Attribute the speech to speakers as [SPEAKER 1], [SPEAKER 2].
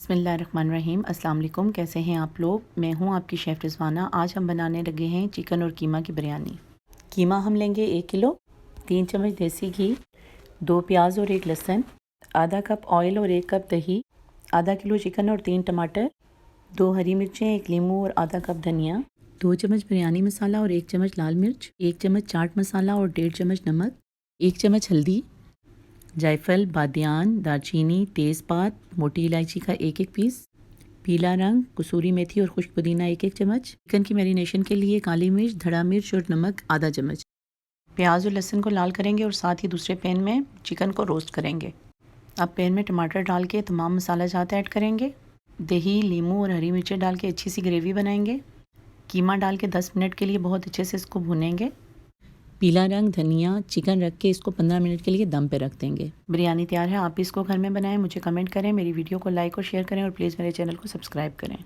[SPEAKER 1] बिस्मिल्लाहिर्रहमानिर्रहीम। अस्सलाम वालेकुम। कैसे हैं आप लोग? मैं हूं आपकी शेफ़ रिज़वाना। आज हम बनाने लगे हैं चिकन और कीमा की बिरयानी। कीमा हम लेंगे 1 किलो, 3 चम्मच देसी घी, 2 प्याज और 1 लहसुन, आधा कप ऑयल और 1 कप दही, आधा किलो चिकन और 3 टमाटर, 2 हरी मिर्चें, 1 लीमू और आधा कप धनिया, 2 चम्मच बिरयानी मसाला और 1 चम्मच लाल मिर्च, 1 चम्मच चाट मसाला और 1.5 चम्मच नमक, 1 चम्मच हल्दी, जायफल, बादियान, दालचीनी, तेज़पात, मोटी इलायची का 1-1 पीस, पीला रंग, कसूरी मेथी और खुश्क पुदीना 1-1 चम्मच। चिकन की मैरिनेशन के लिए काली मिर्च, धड़ा मिर्च और नमक आधा चम्मच। प्याज और लहसुन को लाल करेंगे और साथ ही दूसरे पैन में चिकन को रोस्ट करेंगे। अब पैन में टमाटर डाल के तमाम मसाला जात ऐड करेंगे। दही, लीमू और हरी मिर्चें डाल के अच्छी सी ग्रेवी बनाएंगे। कीमा डाल के 10 मिनट के लिए बहुत अच्छे से इसको भूनेंगे। पीला रंग, धनिया, चिकन रख के इसको 15 मिनट के लिए दम पे रख देंगे। बिरयानी तैयार है। आप भी इसको घर में बनाएं। मुझे कमेंट करें, मेरी वीडियो को लाइक और शेयर करें और प्लीज़ मेरे चैनल को सब्सक्राइब करें।